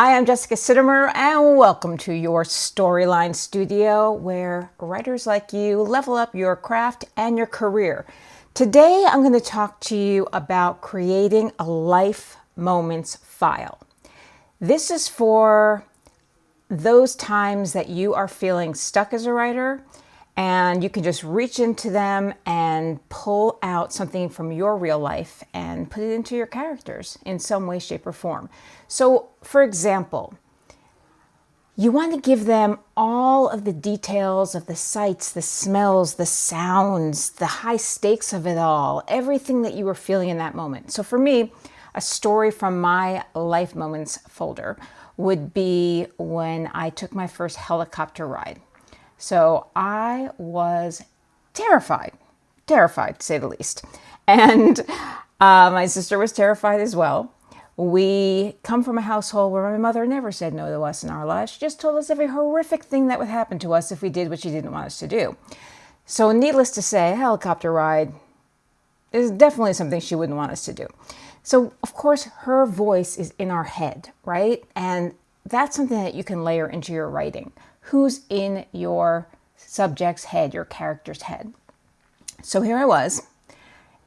Hi, I'm Jessica Sittimer, and welcome to your Storyline Studio, where writers like you level up your craft and your career. Today, I'm going to talk to you about creating a life moments file. This is for those times that you are feeling stuck as a writer, and you can just reach into them and pull out something from your real life and put it into your characters in some way, shape, or form. So, for example, you want to give them all of the details of the sights, the smells, the sounds, the high stakes of it all, everything that you were feeling in that moment. So for me, a story from my life moments folder would be when I took my first helicopter ride. So I was terrified to say the least. And my sister was terrified as well. We come from a household where my mother never said no to us in our lives. She just told us every horrific thing that would happen to us if we did what she didn't want us to do. So needless to say, a helicopter ride is definitely something she wouldn't want us to do. So of course, her voice is in our head, right? And that's something that you can layer into your writing. Who's in your subject's head, your character's head? So here I was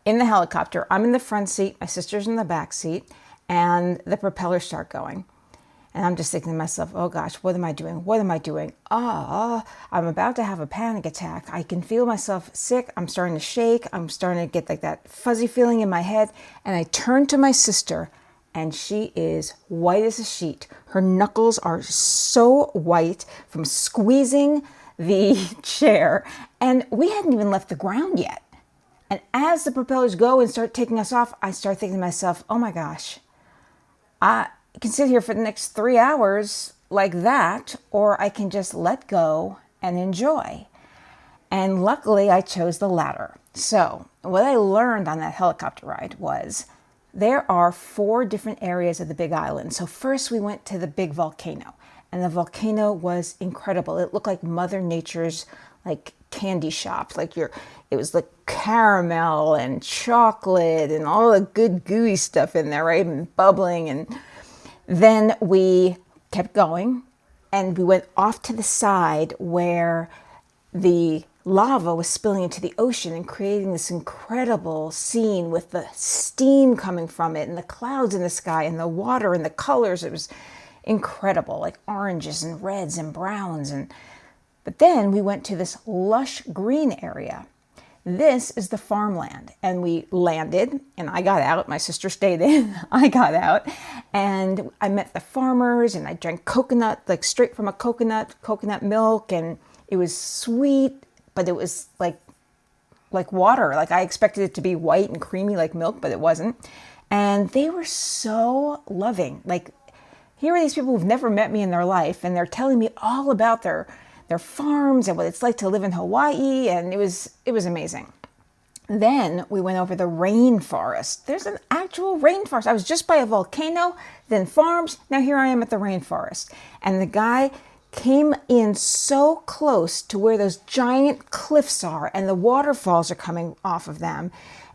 in the helicopter. I'm in the front seat, my sister's in the back seat, and the propellers start going. And I'm just thinking to myself, oh gosh, what am I doing? What am I doing? I'm about to have a panic attack. I can feel myself sick. I'm starting to shake. I'm starting to get like that fuzzy feeling in my head. And I turn to my sister, and she is white as a sheet. Her knuckles are so white from squeezing the chair. And we hadn't even left the ground yet. And as the propellers go and start taking us off, I start thinking to myself, oh my gosh, I can sit here for the next 3 hours like that, or I can just let go and enjoy. And luckily, I chose the latter. So what I learned on that helicopter ride was there are 4 different areas of the Big Island. So first we went to the big volcano, and the volcano was incredible. It looked like Mother Nature's like candy shop. It was like caramel and chocolate and all the good gooey stuff in there, right? And bubbling. And then we kept going, and we went off to the side where the lava was spilling into the ocean and creating this incredible scene with the steam coming from it and the clouds in the sky and the water and the colors. It was incredible, like oranges and reds and browns. But then we went to this lush green area. This is the farmland. And we landed, and I got out. My sister stayed in. I got out, and I met the farmers, and I drank coconut, like straight from a coconut milk, and it was sweet, but it was like water. Like I expected it to be white and creamy like milk, but it wasn't. And they were so loving. Like, here are these people who've never met me in their life, and they're telling me all about their farms and what it's like to live in Hawaii, and it was amazing. Then we went over the rainforest. There's an actual rainforest. I was just by a volcano, then farms. Now here I am at the rainforest. And the guy came in so close to where those giant cliffs are, and the waterfalls are coming off of them.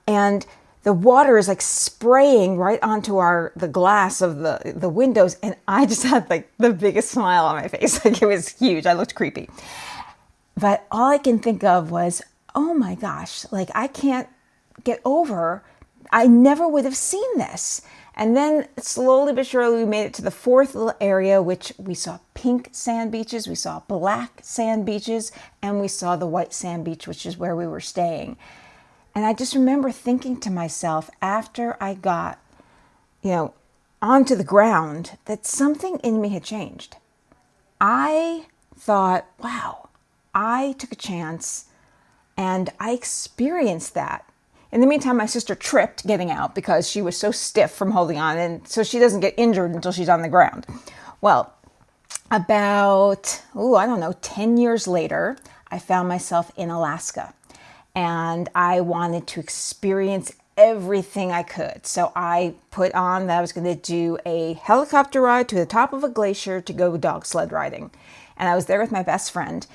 And the water is like spraying right onto the glass of the windows. And I just had like the biggest smile on my face. Like it was huge. I looked creepy. But all I can think of was, oh my gosh, like I can't get over, I never would have seen this. And then slowly but surely we made it to the 4th little area, which we saw pink sand beaches, we saw black sand beaches, and we saw the white sand beach, which is where we were staying. And I just remember thinking to myself after I got, onto the ground, that something in me had changed. I thought, wow, I took a chance and I experienced that. In the meantime, my sister tripped getting out because she was so stiff from holding on, and so she doesn't get injured until she's on the ground. Well, about, 10 years later, I found myself in Alaska. And I wanted to experience everything I could. So I put on that I was going to do a helicopter ride to the top of a glacier to go dog sled riding. And I was there with my best friend.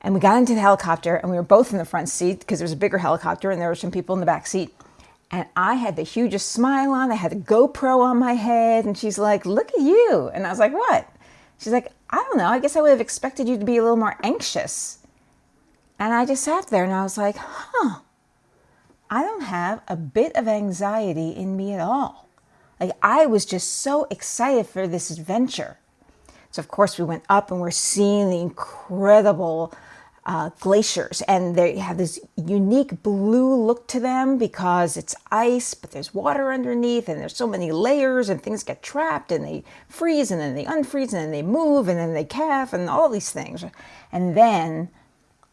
And we got into the helicopter, and we were both in the front seat because there was a bigger helicopter and there were some people in the back seat. And I had the hugest smile on. I had a GoPro on my head. And she's like, look at you. And I was like, what? She's like, I don't know. I guess I would have expected you to be a little more anxious. And I just sat there and I was like, I don't have a bit of anxiety in me at all. Like, I was just so excited for this adventure. So, of course, we went up and we're seeing the incredible glaciers. And they have this unique blue look to them because it's ice, but there's water underneath and there's so many layers and things get trapped and they freeze and then they unfreeze and then they move and then they calf and all these things. And then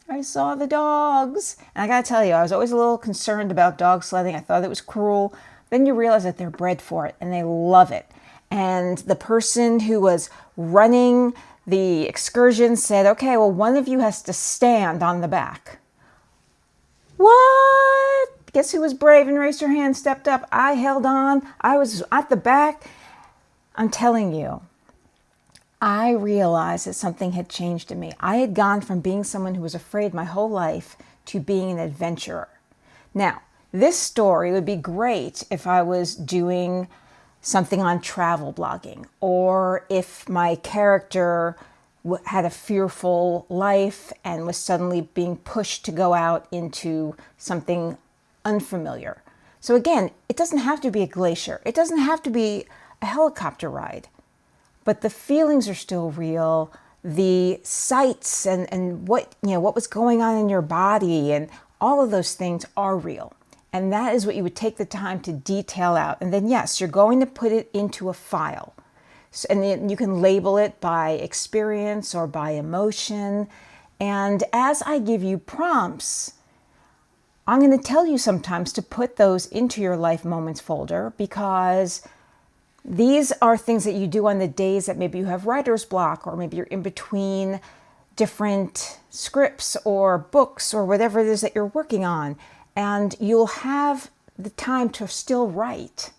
I saw the dogs. And I gotta tell you, I was always a little concerned about dog sledding. I thought it was cruel. Then you realize that they're bred for it and they love it. And the person who was running the excursion said, okay, well, one of you has to stand on the back. What? Guess who was brave and raised her hand, stepped up? I held on. I was at the back. I'm telling you, I realized that something had changed in me. I had gone from being someone who was afraid my whole life to being an adventurer. Now, this story would be great if I was doing something on travel blogging, or if my character had a fearful life and was suddenly being pushed to go out into something unfamiliar. So again, it doesn't have to be a glacier. It doesn't have to be a helicopter ride. But the feelings are still real. The sights and what was going on in your body and all of those things are real. And that is what you would take the time to detail out. And then, yes, you're going to put it into a file. So, and then you can label it by experience or by emotion. And as I give you prompts, I'm going to tell you sometimes to put those into your life moments folder, because these are things that you do on the days that maybe you have writer's block, or maybe you're in between different scripts or books or whatever it is that you're working on. And you'll have the time to still write,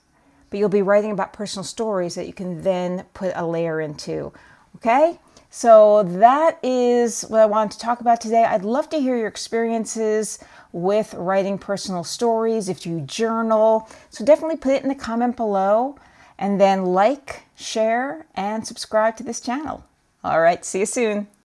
but you'll be writing about personal stories that you can then put a layer into. Okay? So that is what I wanted to talk about today. I'd love to hear your experiences with writing personal stories, if you journal. So definitely put it in the comment below, and then like, share, and subscribe to this channel. All right, see you soon.